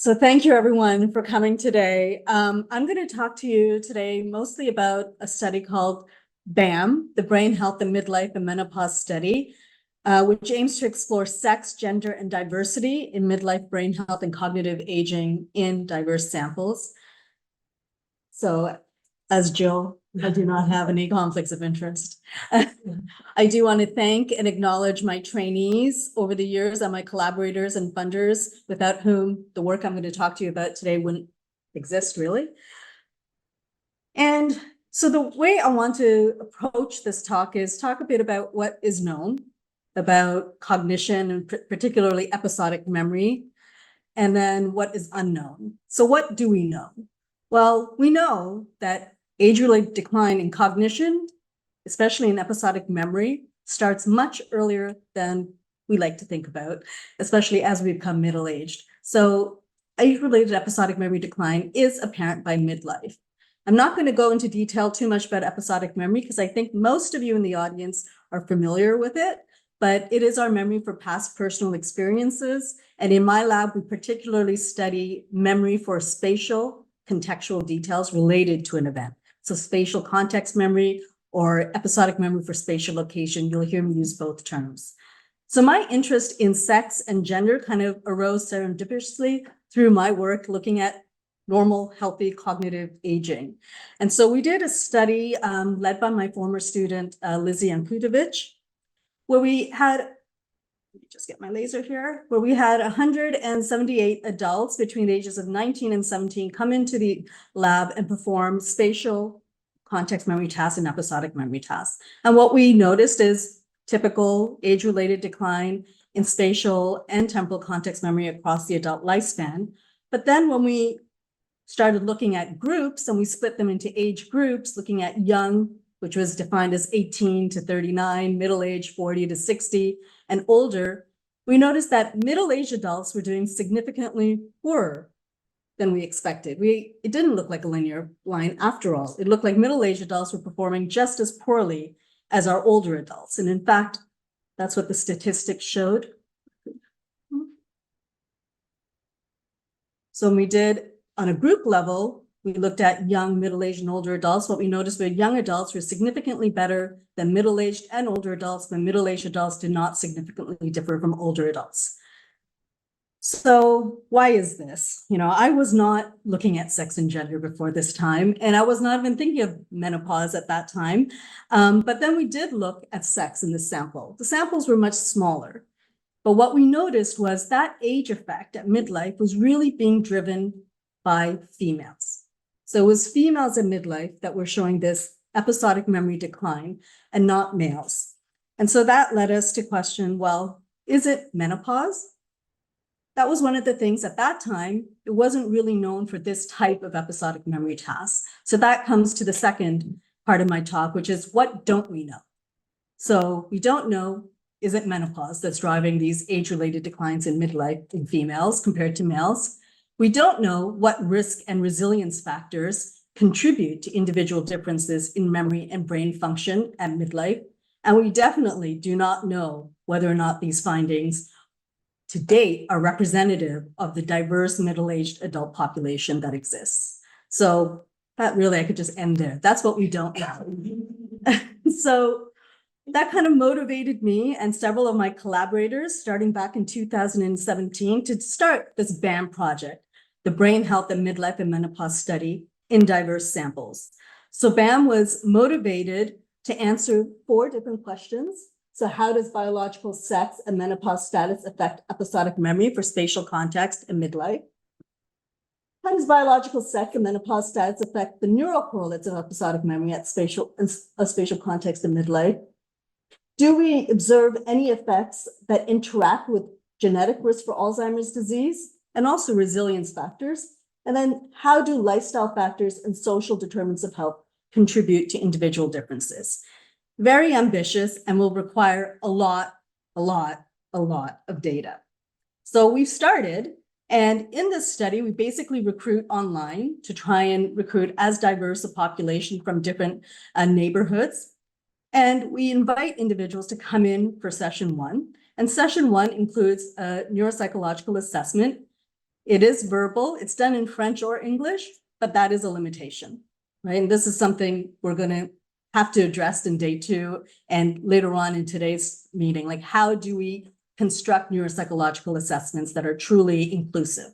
So thank you everyone for coming today. I'm going to talk to you today mostly about a study called BHAMM, the Brain Health and Midlife and Menopause Study, which aims to explore sex, gender, and diversity in midlife brain health and cognitive aging in diverse samples. So as Jill, I do not have any conflicts of interest. I do want to thank and acknowledge my trainees over the years and my collaborators and funders, without whom the work I'm going to talk to you about today wouldn't exist, really. And so the way I want to approach this talk is talk a bit about what is known about cognition and particularly episodic memory, and then what is unknown. So what do we know? Well, we know that age-related decline in cognition, especially in episodic memory, starts much earlier than we like to think about, especially as we become middle-aged. So age-related episodic memory decline is apparent by midlife. I'm not going to go into detail too much about episodic memory because I think most of you in the audience are familiar with it, but it is our memory for past personal experiences. And in my lab, we particularly study memory for spatial contextual details related to an event. So spatial context memory or episodic memory for spatial location. You'll hear me use both terms. So my interest in sex and gender kind of arose serendipitously through my work looking at normal, healthy cognitive aging. And so we did a study led by my former student, Lizzie Yankutovich, where we had, let me just get my laser here, where we had 178 adults between the ages of 19 and 17 come into the lab and perform spatial context memory tasks and episodic memory tasks. And what we noticed is typical age-related decline in spatial and temporal context memory across the adult lifespan. But then when we started looking at groups and we split them into age groups, looking at young, which was defined as 18 to 39, middle age 40 to 60, and older, we noticed that middle-aged adults were doing significantly poorer than we expected. It didn't look like a linear line after all. It looked like middle-aged adults were performing just as poorly as our older adults. And in fact, that's what the statistics showed. So when we did on a group level, we looked at young, middle-aged, and older adults. What we noticed were young adults were significantly better than middle-aged and older adults, but middle-aged adults did not significantly differ from older adults. So why is this? I was not looking at sex and gender before this time, and I was not even thinking of menopause at that time. But then we did look at sex in the sample. The samples were much smaller. But what we noticed was that age effect at midlife was really being driven by females. So it was females at midlife that were showing this episodic memory decline and not males. And so that led us to question, well, is it menopause? That was one of the things at that time, it wasn't really known for this type of episodic memory task. So that comes to the second part of my talk, which is what don't we know? So we don't know, is it menopause that's driving these age-related declines in midlife in females compared to males? We don't know what risk and resilience factors contribute to individual differences in memory and brain function at midlife. And we definitely do not know whether or not these findings to date are representative of the diverse middle-aged adult population that exists. So that really, I could just end there. That's what we don't know. So that kind of motivated me and several of my collaborators starting back in 2017 to start this BHAMM project, the Brain Health and Midlife and Menopause Study in diverse samples. So BHAMM was motivated to answer 4 different questions. So how does biological sex and menopause status affect episodic memory for spatial context in midlife? How does biological sex and menopause status affect the neural correlates of episodic memory at spatial context in midlife? Do we observe any effects that interact with genetic risk for Alzheimer's disease and also resilience factors? And then how do lifestyle factors and social determinants of health contribute to individual differences? Very ambitious and will require a lot of data. So we've started, and in this study, we basically recruit online to try and recruit as diverse a population from different neighborhoods. And we invite individuals to come in for session 1. And session 1 includes a neuropsychological assessment It is verbal. It's done in French or English, but that is a limitation, right? And this is something we're going to have to address in day 2 and later on in today's meeting. Like, how do we construct neuropsychological assessments that are truly inclusive?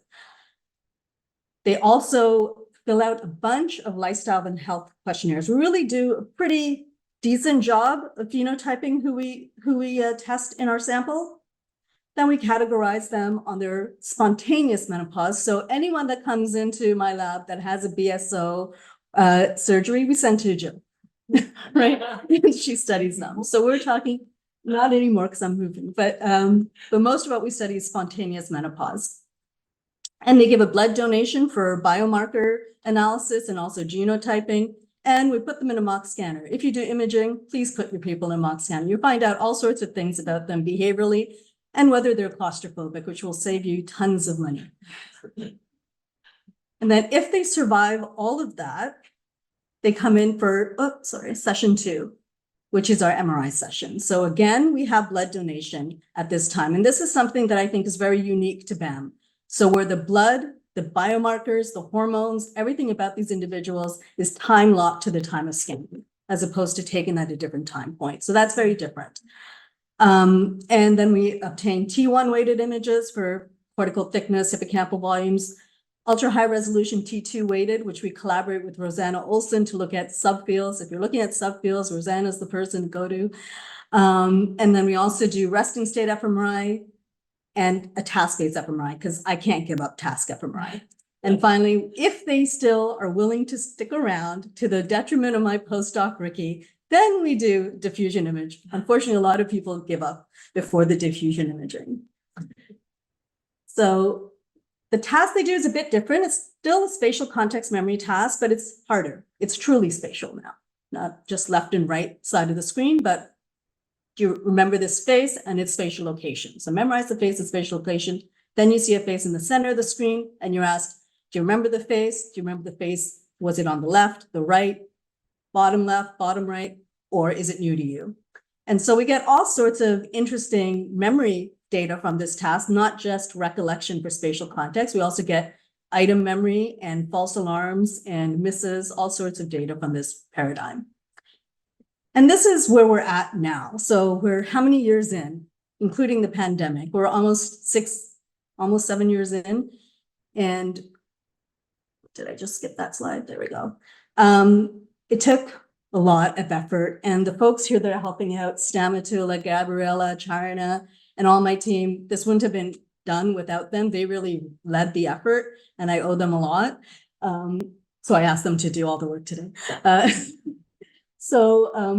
They also fill out a bunch of lifestyle and health questionnaires. We really do a pretty decent job of phenotyping who we test in our sample. Then we categorize them on their spontaneous menopause. So anyone that comes into my lab that has a BSO surgery, we send to Jill, right? She studies them. So we're talking, not anymore because I'm moving, but most of what we study is spontaneous menopause. And they give a blood donation for biomarker analysis and also genotyping. And we put them in a mock scanner. If you do imaging, please put your people in a mock scanner. You'll find out all sorts of things about them behaviorally and whether they're claustrophobic, which will save you tons of money. And then if they survive all of that, they come in for, session 2, which is our MRI session. So again, we have blood donation at this time. And this is something that I think is very unique to BHAMM. So where the blood, the biomarkers, the hormones, everything about these individuals is time locked to the time of scanning, as opposed to taken at a different time point. So that's very different. And then we obtain T1 weighted images for cortical thickness, hippocampal volumes, ultra high resolution T2 weighted, which we collaborate with Rosanna Olson to look at subfields. If you're looking at subfields, Rosanna's the person to go to. And then we also do resting state fMRI and a task-based fMRI, because I can't give up task fMRI. And finally, if they still are willing to stick around to the detriment of my postdoc Ricky, then we do diffusion image. Unfortunately, a lot of people give up before the diffusion imaging. So the task they do is a bit different. It's still a spatial context memory task, but it's harder. It's truly spatial now, not just left and right side of the screen, but do you remember this face and its spatial location? So memorize the face and spatial location. Then you see a face in the center of the screen and you're asked, do you remember the face? Do you remember the face? Was it on the left, the right, bottom left, bottom right, or is it new to you? And so we get all sorts of interesting memory data from this task, not just recollection for spatial context. We also get item memory and false alarms and misses, all sorts of data from this paradigm. And this is where we're at now. So we're how many years in, including the pandemic? We're almost 7 years in. And did I just skip that slide? There we go. It took a lot of effort, and the folks here that are helping out, Stamatula, Gabriella, Charna, and all my team, this wouldn't have been done without them. They really led the effort, and I owe them a lot. So I asked them to do all the work today.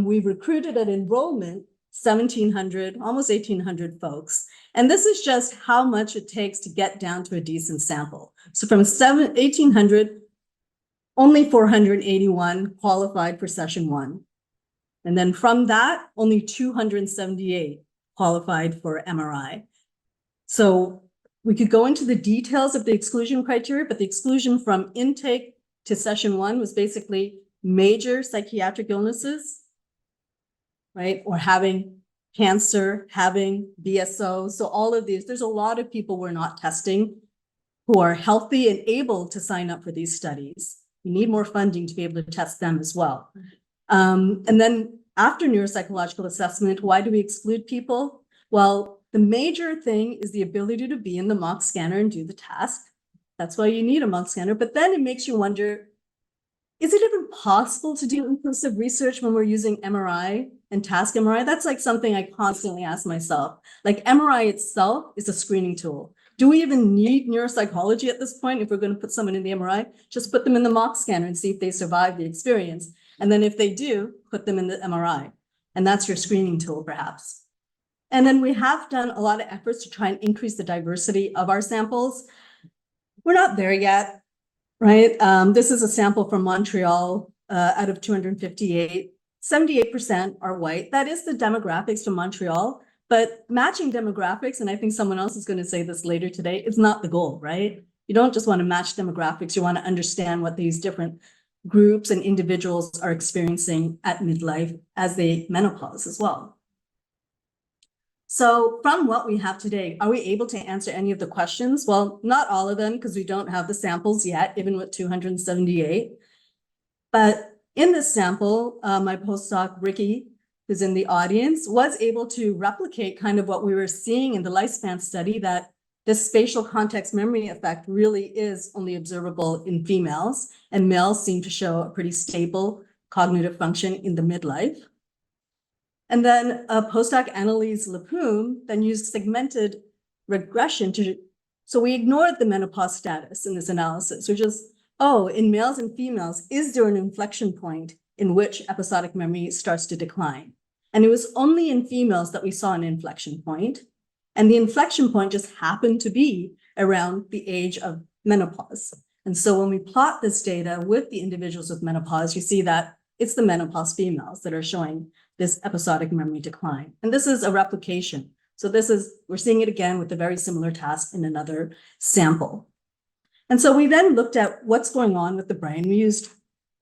We recruited at enrollment 1,700, almost 1,800 folks. And this is just how much it takes to get down to a decent sample. So from 1,800, only 481 qualified for session 1. And then from that, only 278 qualified for MRI. So we could go into the details of the exclusion criteria, but the exclusion from intake to session 1 was basically major psychiatric illnesses, right? Or having cancer, having BSO. So all of these, there's a lot of people we're not testing who are healthy and able to sign up for these studies. We need more funding to be able to test them as well. And then after neuropsychological assessment, why do we exclude people? Well, the major thing is the ability to be in the mock scanner and do the task. That's why you need a mock scanner. But then it makes you wonder, is it even possible to do inclusive research when we're using MRI and task MRI? That's like something I constantly ask myself. Like MRI itself is a screening tool. Do we even need neuropsychology at this point? If we're going to put someone in the MRI, just put them in the mock scanner and see if they survive the experience. And then if they do, put them in the MRI. And that's your screening tool, perhaps. And then we have done a lot of efforts to try and increase the diversity of our samples. We're not there yet, right? This is a sample from Montreal out of 258. 78% are white. That is the demographics from Montreal. But matching demographics, and I think someone else is going to say this later today, is not the goal, right? You don't just want to match demographics. You want to understand what these different groups and individuals are experiencing at midlife as they menopause as well. So from what we have today, are we able to answer any of the questions? Well, not all of them, because we don't have the samples yet, even with 278. But in this sample, my postdoc, Ricky, who's in the audience, was able to replicate kind of what we were seeing in the lifespan study, that this spatial context memory effect really is only observable in females, and males seem to show a pretty stable cognitive function in the midlife. And then postdoc Annalise Lapoom then used segmented regression so we ignored the menopause status in this analysis, which is, oh, in males and females, is there an inflection point in which episodic memory starts to decline? And it was only in females that we saw an inflection point. And the inflection point just happened to be around the age of menopause. And so when we plot this data with the individuals with menopause, you see that it's the menopause females that are showing this episodic memory decline. And this is a replication. So we're seeing it again with a very similar task in another sample. And so we then looked at what's going on with the brain. We used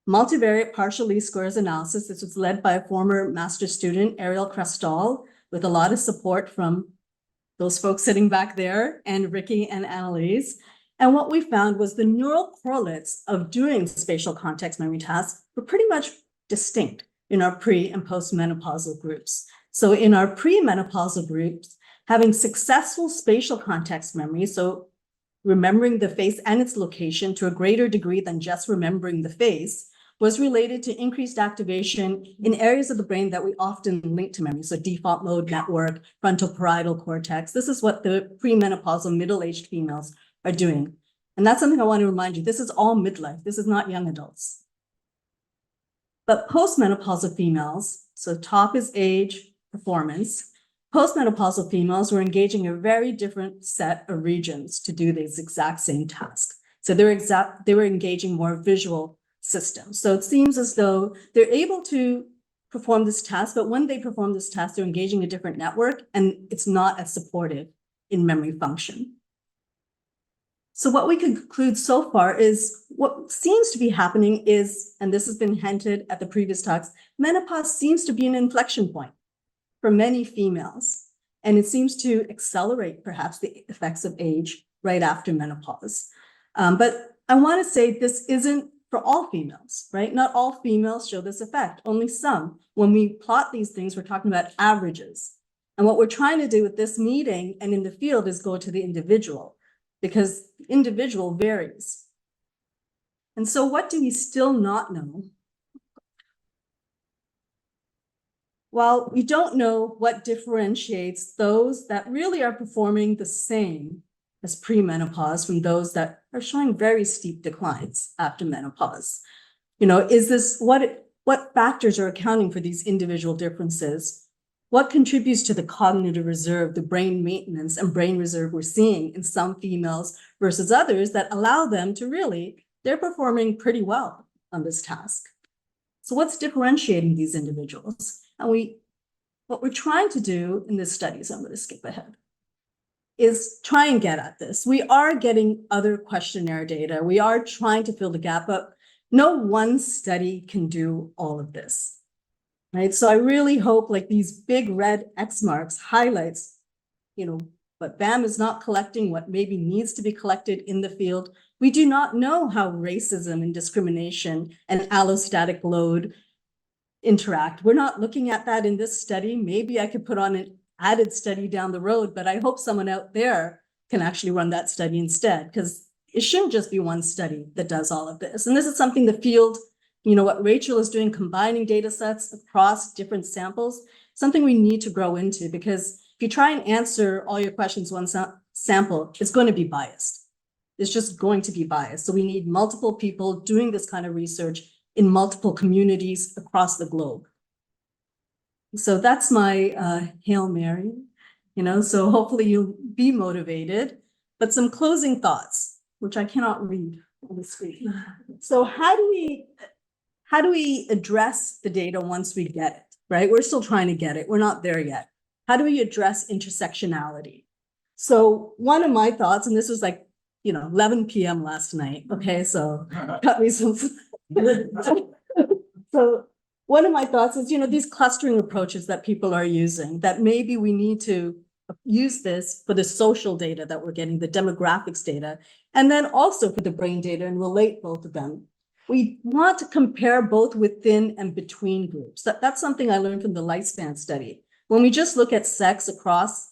multivariate partial least squares analysis. This was led by a former master's student, Ariel Crestal, with a lot of support from those folks sitting back there, and Ricky and Annalise. And what we found was the neural correlates of doing spatial context memory tasks were pretty much distinct in our pre and postmenopausal groups. So in our premenopausal groups, having successful spatial context memory, so remembering the face and its location to a greater degree than just remembering the face, was related to increased activation in areas of the brain that we often link to memory. So default mode network, frontal parietal cortex. This is what the premenopausal middle-aged females are doing. And that's something I want to remind you. This is all midlife. This is not young adults. But postmenopausal females, so top is age, performance. Postmenopausal females were engaging a very different set of regions to do these exact same tasks. So they were engaging more visual systems. So it seems as though they're able to perform this task, but when they perform this task, they're engaging a different network, and it's not as supportive in memory function. So what we can conclude so far is what seems to be happening is, and this has been hinted at the previous talks, menopause seems to be an inflection point for many females. And it seems to accelerate perhaps the effects of age right after menopause. But I want to say this isn't for all females, right? Not all females show this effect, only some. When we plot these things, we're talking about averages. And what we're trying to do with this meeting and in the field is go to the individual, because the individual varies. And so what do we still not know? Well, we don't know what differentiates those that really are performing the same as premenopause from those that are showing very steep declines after menopause. You know, is this what factors are accounting for these individual differences? What contributes to the cognitive reserve, the brain maintenance and brain reserve we're seeing in some females versus others that allow them to really, they're performing pretty well on this task. So what's differentiating these individuals? And what we're trying to do in this study, so I'm going to skip ahead, is try and get at this. We are getting other questionnaire data. We are trying to fill the gap, but no one study can do all of this. Right. So I really hope like these big red X marks highlights, you know, what BHAMM is not collecting, what maybe needs to be collected in the field. We do not know how racism and discrimination and allostatic load interact. We're not looking at that in this study. Maybe I could put on an added study down the road, but I hope someone out there can actually run that study instead, because it shouldn't just be one study that does all of this. And this is something the field, you know, what Rachel is doing, combining data sets across different samples, something we need to grow into, because if you try and answer all your questions one sample, it's going to be biased. It's just going to be biased. So we need multiple people doing this kind of research in multiple communities across the globe. So that's my Hail Mary, you know, so hopefully you'll be motivated, but some closing thoughts, which I cannot read on the screen. So how do we address the data once we get it, right? We're still trying to get it. We're not there yet. How do we address intersectionality? So one of my thoughts, and this was like, you know, 11 p.m. last night. Okay, so cut me some. So one of my thoughts is, these clustering approaches that people are using, that maybe we need to use this for the social data that we're getting, the demographics data, and then also for the brain data and relate both of them. We want to compare both within and between groups. That's something I learned from the lifespan study. When we just look at sex across,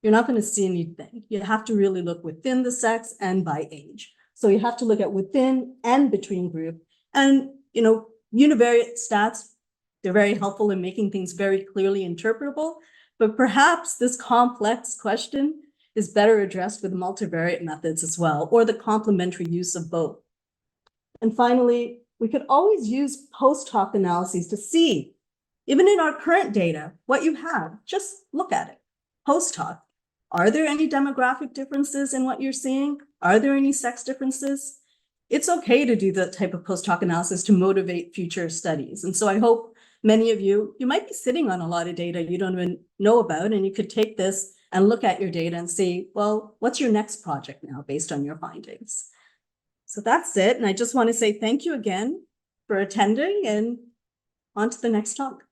you're not going to see anything. You have to really look within the sex and by age. So you have to look at within and between group. And, univariate stats, they're very helpful in making things very clearly interpretable. But perhaps this complex question is better addressed with multivariate methods as well, or the complementary use of both. And finally, we could always use post-hoc analyses to see, even in our current data, what you have. Just look at it. Post-hoc. Are there any demographic differences in what you're seeing? Are there any sex differences? It's okay to do that type of post-hoc analysis to motivate future studies. And so I hope many of you might be sitting on a lot of data you don't even know about, and you could take this and look at your data and see, well, what's your next project now based on your findings? So that's it. And I just want to say thank you again for attending, and on to the next talk.